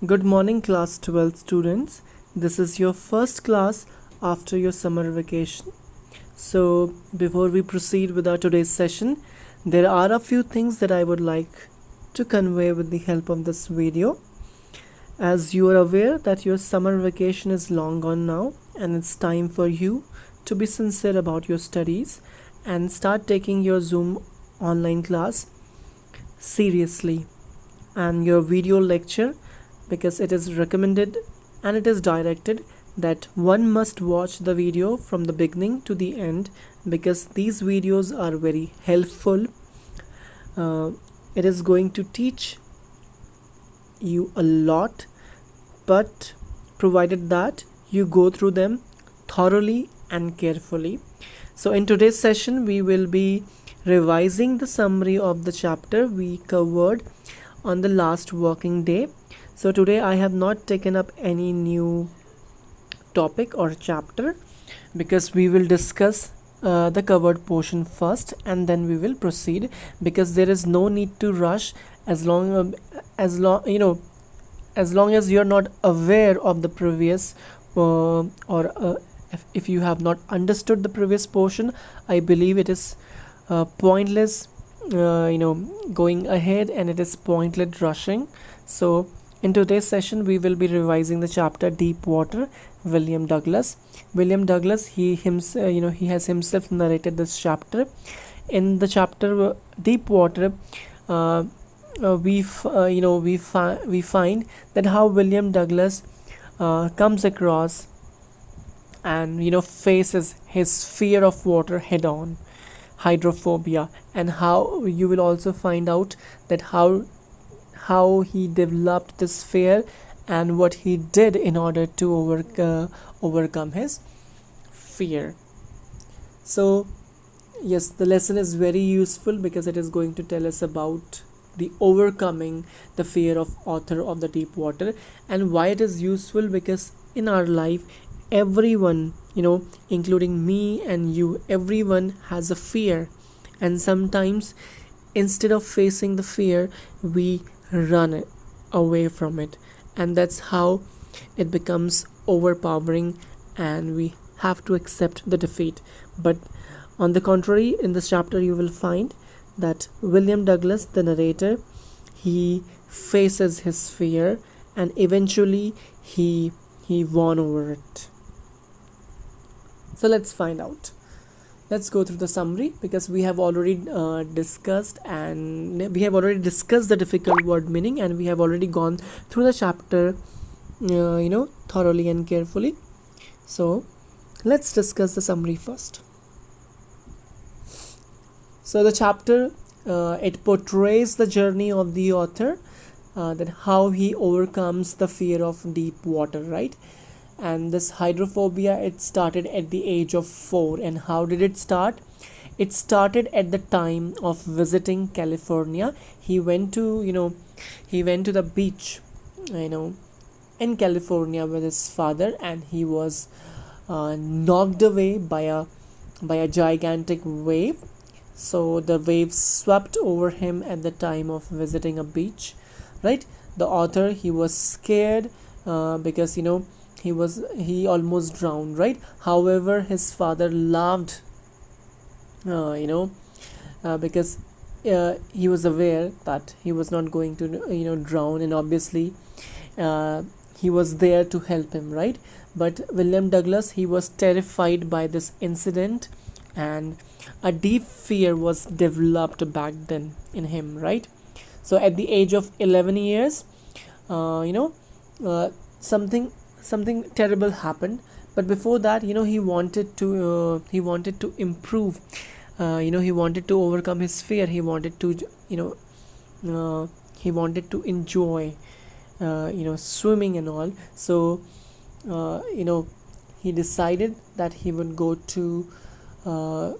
Good morning, class 12 students. This is your first class after your summer vacation. So, before we proceed with our today's session, there are a few things that I would like to convey with the help of this video. As you are aware that your summer vacation is long gone now, and it's time for you to be sincere about your studies and start taking your Zoom online class seriously and your video lecture, because it is recommended and it is directed that one must watch the video from the beginning to the end, because these videos are very helpful. It is going to teach you a lot, but provided that you go through them thoroughly and carefully. So in today's session we will be revising the summary of the chapter we covered on the last working day. So today I have not taken up any new topic or chapter, because we will discuss the covered portion first and then we will proceed, because there is no need to rush. As long as you're not aware of the previous if you have not understood the previous portion, I believe it is pointless going ahead, and it is pointless rushing. So in today's session we will be revising the chapter Deep Water, William Douglas. He himself, he has himself narrated this chapter. In the chapter Deep Water, we find that how William Douglas comes across and faces his fear of water head on, hydrophobia, and how you will also find out that how he developed this fear and what he did in order to overcome his fear. So yes, the lesson is very useful because it is going to tell us about the overcoming the fear of author of the Deep Water. And why it is useful, because in our life everyone, including me and you, everyone has a fear, and sometimes instead of facing the fear we run away from it, and that's how it becomes overpowering and we have to accept the defeat. But on the contrary, in this chapter you will find that William Douglas, the narrator, he faces his fear and eventually he won over it. So let's find out. Let's go through the summary, because we have already discussed the difficult word meaning, and we have already gone through the chapter thoroughly and carefully. So let's discuss the summary first. So the chapter it portrays the journey of the author, that how he overcomes the fear of deep water, right? And this hydrophobia, it started at the age of 4. And how did it start? It started at the time of visiting California. He went to the beach in California with his father, and he was knocked away by a gigantic wave. So the wave swept over him at the time of visiting a beach, right? The author, he was scared because he almost drowned, right? However, his father laughed because he was aware that he was not going to drown, and obviously he was there to help him, right? But William Douglas, he was terrified by this incident, and a deep fear was developed back then in him, right? So at the age of 11 years, something terrible happened. But before that, he wanted to improve. He wanted to overcome his fear. He wanted to enjoy swimming and all. So he decided that he would go to a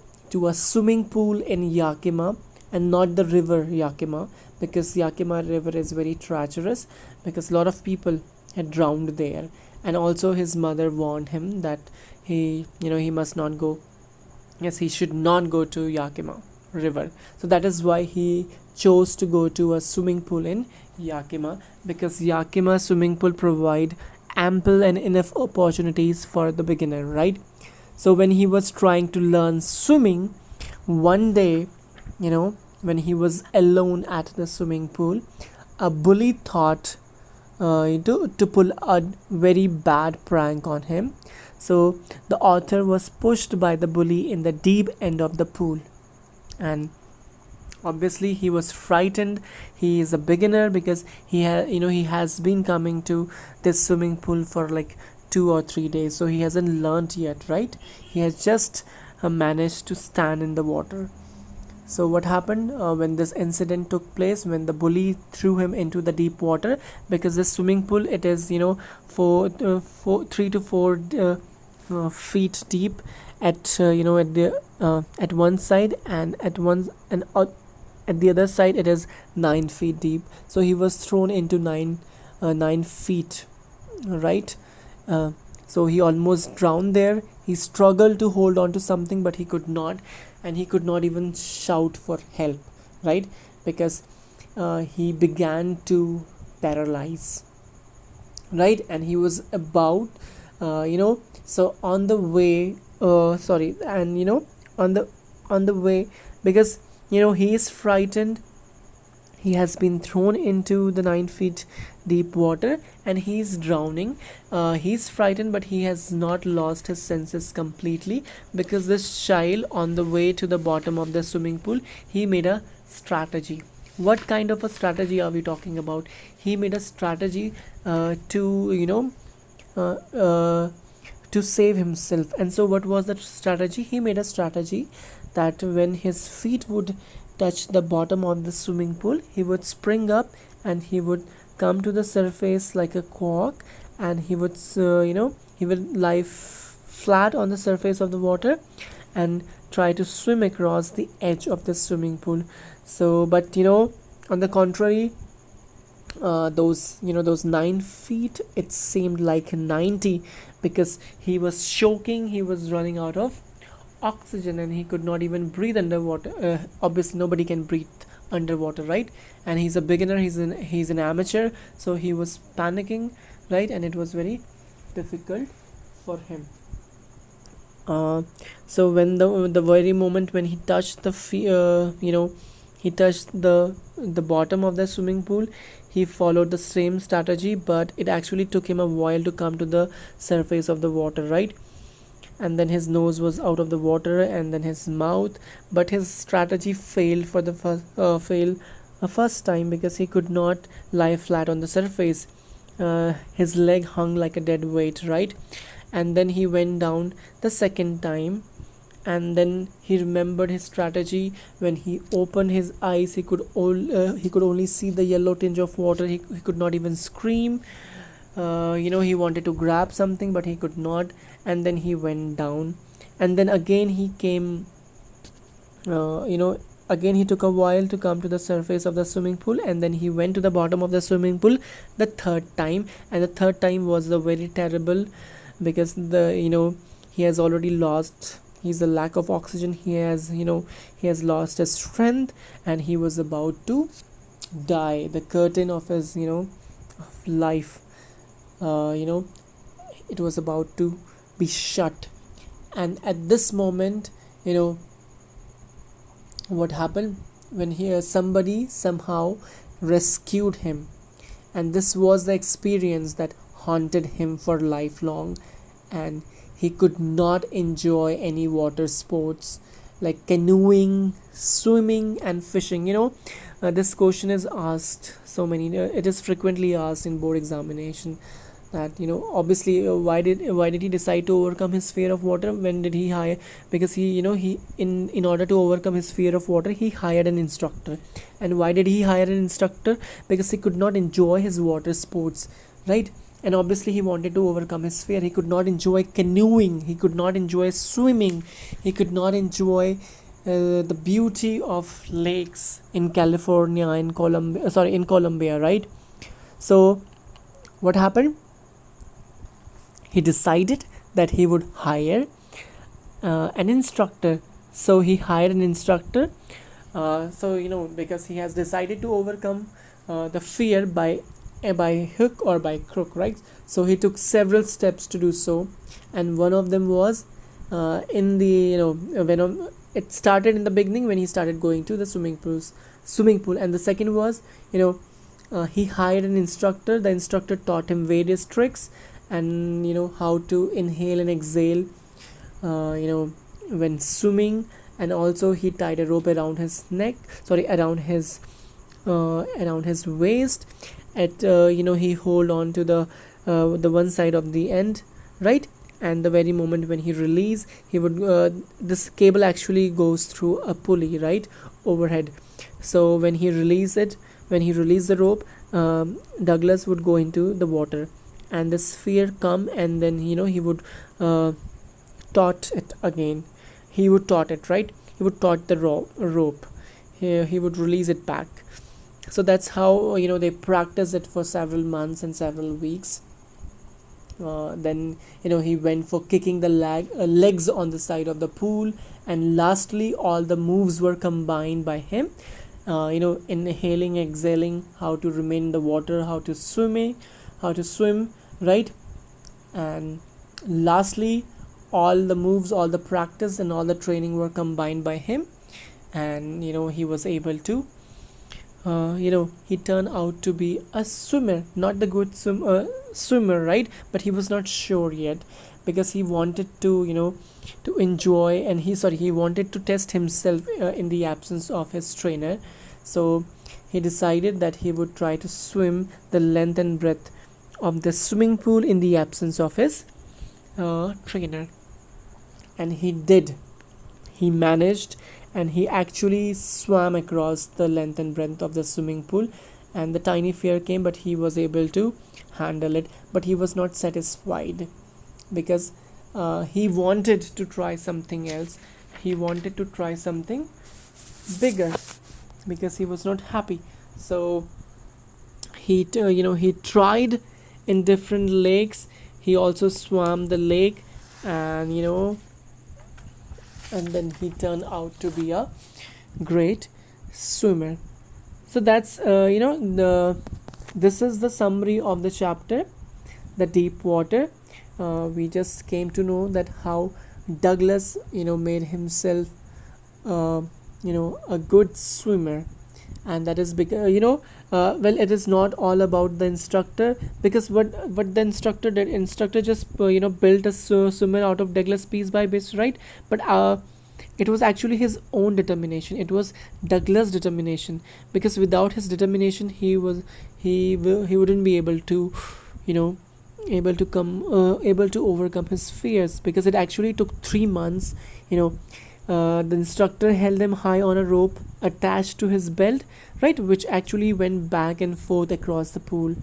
swimming pool in Yakima, and not the river Yakima, because Yakima river is very treacherous, because a lot of people had drowned there. And also his mother warned him that he must not go. Yes, he should not go to Yakima, river. So that is why he chose to go to a swimming pool in Yakima, because Yakima swimming pool provide ample and enough opportunities for the beginner, right? So when he was trying to learn swimming, one day, when he was alone at the swimming pool, a bully thought to pull a very bad prank on him. So the author was pushed by the bully in the deep end of the pool, and obviously he was frightened. He is a beginner because he has been coming to this swimming pool for like 2 or 3 days, so he hasn't learned yet, right? He has just managed to stand in the water. So what happened when this incident took place, when the bully threw him into the deep water, because this swimming pool, it is 3 to 4 feet deep at at the at one side, and at the other side it is 9 feet deep. So he was thrown into 9 feet, right? uh, so he almost drowned there. He struggled to hold on to something, but he could not, and he could not even shout for help, right? Because he began to paralyze, right? And he was about so on the way, sorry, and on the way, because he is frightened. He has been thrown into the 9 feet deep water and he is drowning. He's frightened, but he has not lost his senses completely, because this child, on the way to the bottom of the swimming pool, he made a strategy. What kind of a strategy are we talking about? He made a strategy to uh, uh, to save himself. And so what was that strategy? He made a strategy that when his feet would touch the bottom of the swimming pool, he would spring up and he would come to the surface like a cork, and he would lie flat on the surface of the water and try to swim across the edge of the swimming pool. So but on the contrary, those 9 feet, it seemed like 90, because he was choking. He was running out of oxygen and he could not even breathe underwater. Obviously nobody can breathe underwater, right? And he's a beginner, he's an amateur, so he was panicking, right? And it was very difficult for him. So when the very moment when he touched he touched the bottom of the swimming pool, he followed the same strategy, but it actually took him a while to come to the surface of the water, right? And then his nose was out of the water, and then his mouth. But his strategy failed for the first time, because he could not lie flat on the surface. His leg hung like a dead weight, right? And then he went down the second time, and then he remembered his strategy. When he opened his eyes, he could only see the yellow tinge of water. He could not even scream. He wanted to grab something, but he could not. And then he went down, and then again he came. Again he took a while to come to the surface of the swimming pool, and then he went to the bottom of the swimming pool the third time. And the third time was the very terrible, because he has already lost. He's a lack of oxygen. He has lost his strength, and he was about to die. The curtain of his of life, it was about to be shut. And at this moment, what happened, when somebody somehow rescued him, and this was the experience that haunted him for lifelong. And he could not enjoy any water sports like canoeing, swimming, and fishing. This question is asked it is frequently asked in board examination, that obviously, why did he decide to overcome his fear of water? When did he hire? Because he in order to overcome his fear of water, he hired an instructor. And why did he hire an instructor? Because he could not enjoy his water sports, right? And obviously he wanted to overcome his fear. He could not enjoy canoeing, he could not enjoy swimming, he could not enjoy the beauty of lakes in California, in Colombia, right? So what happened? He decided that he would hire an instructor. So he hired an instructor So because he has decided to overcome the fear by hook or by crook, right? So he took several steps to do so, and one of them was in the when it started in the beginning when he started going to the swimming pool, and the second was he hired an instructor. The instructor taught him various tricks, and how to inhale and exhale when swimming. And also he tied a rope around his neck, sorry, around his waist. At he hold on to the one side of the end, right? And the very moment when he release, he would this cable actually goes through a pulley, right, overhead. So when he released the rope, Douglas would go into the water, and the sphere come, and then he would taut it again. He would taut it, right? He would taut the rope. He would release it back. So that's how they practiced it for several months and several weeks. Then he went for kicking the legs on the side of the pool, and lastly all the moves were combined by him. Inhaling, exhaling, how to remain in the water, how to swim, right? And lastly, all the moves, all the practice, and all the training were combined by him, and he was able to he turned out to be a swimmer, not the good swimmer, right? But he was not sure yet, because he wanted to enjoy, and he wanted to test himself in the absence of his trainer. So he decided that he would try to swim the length and breadth of the swimming pool in the absence of his trainer. And he did. He managed, and he actually swam across the length and breadth of the swimming pool, and the tiny fear came, but he was able to handle it. But he was not satisfied, because he wanted to try something else. He wanted to try something bigger, because he was not happy. So he tried in different lakes. He also swam the lake, and and then he turned out to be a great swimmer. So that's this is the summary of the chapter, the deep water. We just came to know that how Douglas made himself a good swimmer. And that is because well, it is not all about the instructor, because what the instructor just built a swimmer out of Douglas piece by piece, right? But it was actually his own determination. It was Douglas' determination, because without his determination, he wouldn't be able to able to overcome his fears, because it actually took 3 months. The instructor held him high on a rope attached to his belt, right, which actually went back and forth across the pool.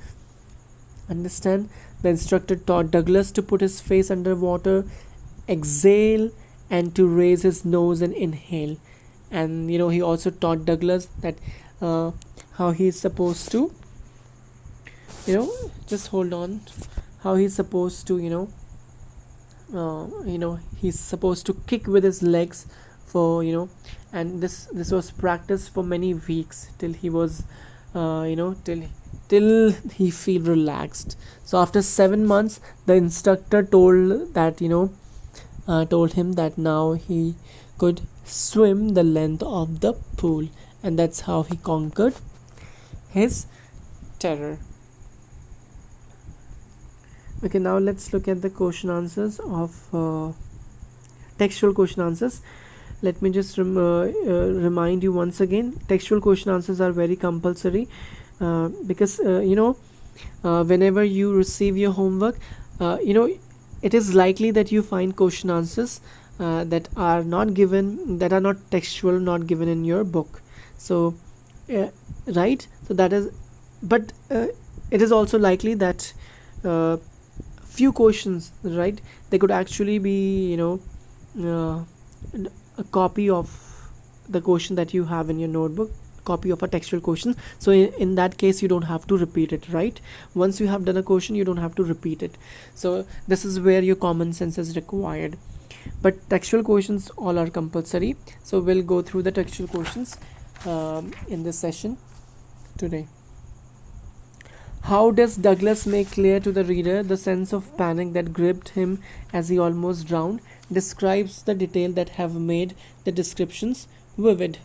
Understand? The instructor taught Douglas to put his face under water, exhale, and to raise his nose and inhale. And he also taught Douglas that how he's supposed to just hold on, how he's supposed to he's supposed to kick with his legs for and this was practiced for many weeks, till he was till he feel relaxed. So after 7 months, the instructor told him that now he could swim the length of the pool, and that's how he conquered his terror. Okay, now let's look at the question answers of textual question answers. Let me just remind you once again, textual question answers are very compulsory, because whenever you receive your homework, it is likely that you find question answers that are not textual, not given in your book. So right, so that is, but it is also likely that few questions, right, they could actually be a copy of the question that you have in your notebook, copy of a textual question. So in that case, you don't have to repeat it, right? Once you have done a question, you don't have to repeat it. So this is where your common sense is required. But textual questions all are compulsory, so we'll go through the textual questions. in this session today. How does Douglas make clear to the reader the sense of panic that gripped him as he almost drowned? Describes the detail that have made the descriptions vivid.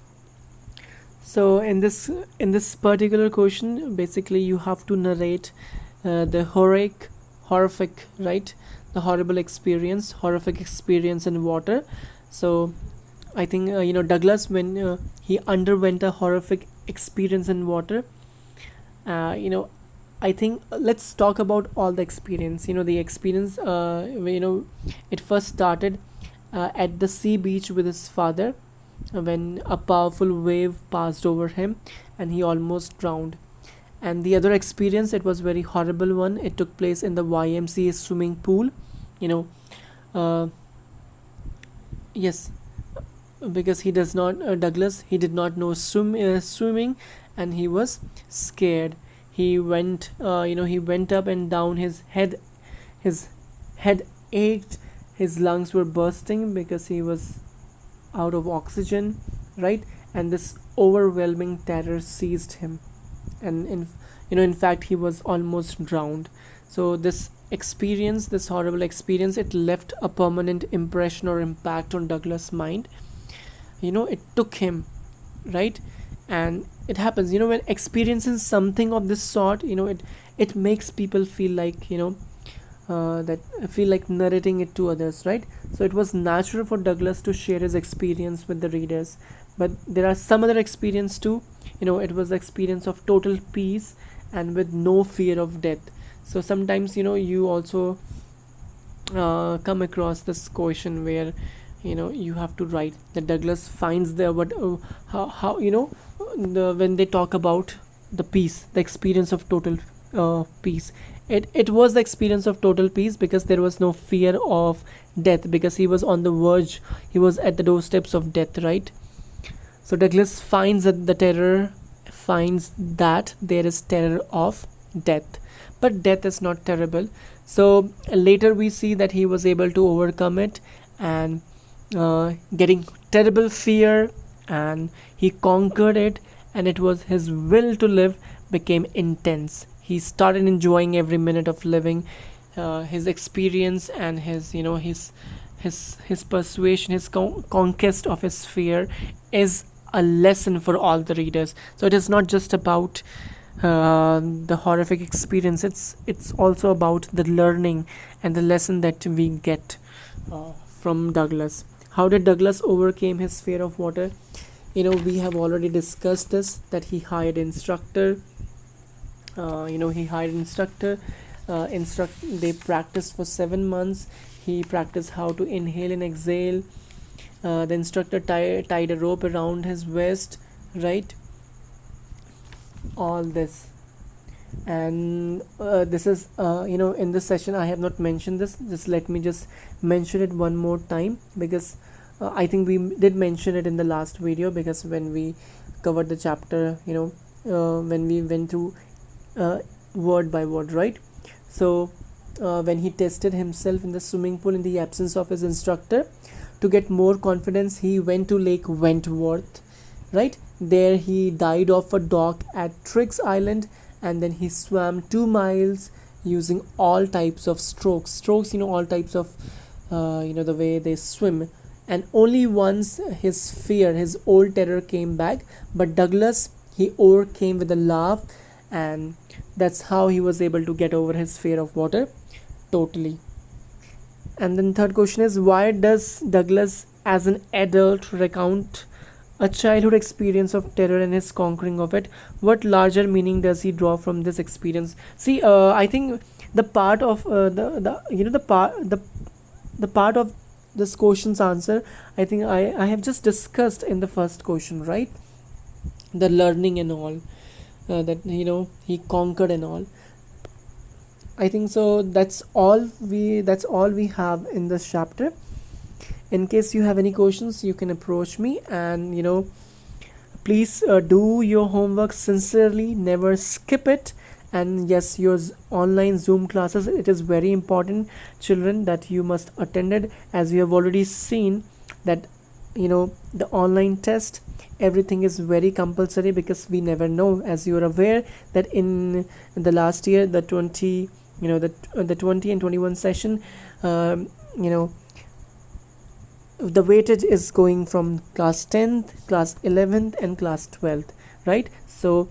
So in this particular question, basically you have to narrate the horrific, right? The horrific experience in water. So I think Douglas, when he underwent a horrific experience in water, uh, you know I think let's talk about all the experience. The experience, it first started at the sea beach with his father, when a powerful wave passed over him and he almost drowned. And the other experience, it was very horrible one. It took place in the YMCA swimming pool. You know, uh, yes, because he does not Douglas, he did not know swimming, and he was scared. He went up and down. His head ached. His lungs were bursting because he was out of oxygen, right? And this overwhelming terror seized him, and in fact he was almost drowned. So this horrible experience, it left a permanent impression or impact on Douglas' mind. It took him, right? And it happens, when experiencing something of this sort, it makes people feel like, that feel like narrating it to others, right? So it was natural for Douglas to share his experience with the readers. But there are some other experience too. It was the experience of total peace and with no fear of death. So sometimes, you also come across this question where you have to write that Douglas finds the what how when they talk about the experience of total peace. It was the experience of total peace because there was no fear of death, because he was on the verge, he was at the doorsteps of death, right? So Douglas finds that there is terror of death, but death is not terrible. So later we see that he was able to overcome it, and getting terrible fear, and he conquered it, and it was his will to live became intense. He started enjoying every minute of living. His experience and his persuasion, his conquest of his fear is a lesson for all the readers. So it is not just about the horrific experience. It's also about the learning and the lesson that we get from Douglas. How did Douglas overcame his fear of water? We have already discussed this, that he hired instructor. He hired instructor. They practiced for 7 months. He practiced how to inhale and exhale. The instructor tied a rope around his waist, right? All this. And this is in this session I have not mentioned this. Just let me just mention it one more time, because I think we did mention it in the last video, because when we covered the chapter, when we went through word by word, right? So when he tested himself in the swimming pool in the absence of his instructor, to get more confidence, he went to Lake Wentworth, right? There he died off a dock at Triggs Island, and then he swam 2 miles using all types of strokes, all types of the way they swim. And only once his old terror came back, but Douglas, he overcame with a laugh, and that's how he was able to get over his fear of water totally. And then third question is, why does Douglas as an adult recount a childhood experience of terror and his conquering of it? What larger meaning does he draw from this experience? See, I think the part of the you know the part of this question's answer, I think I have just discussed in the first question, right? The learning and all, that he conquered and all. I think so. That's all we have in this chapter. In case you have any questions, you can approach me, and please do your homework sincerely. Never skip it. And yes, your online Zoom classes, it is very important, children, that you must attend it, as we have already seen that the online test, everything is very compulsory, because we never know, as you are aware, that in the last year, the 20 the 20 and 21 session, um, you know the weightage is going from class 10th, class 11th, and class 12th, right? So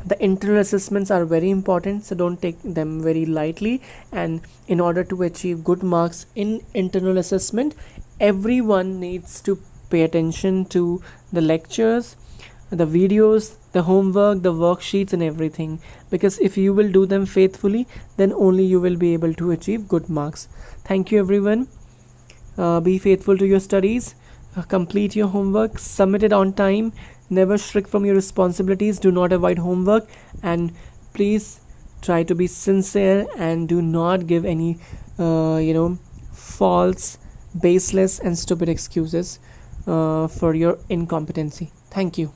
the internal assessments are very important, so don't take them very lightly. And in order to achieve good marks in internal assessment, everyone needs to pay attention to the lectures, the videos, the homework, the worksheets, and everything, because if you will do them faithfully, then only you will be able to achieve good marks. Thank you, everyone. Be faithful to your studies, complete your homework, submit it on time, never shrink from your responsibilities, do not avoid homework, and please try to be sincere and do not give any false, baseless, and stupid excuses for your incompetency. Thank you.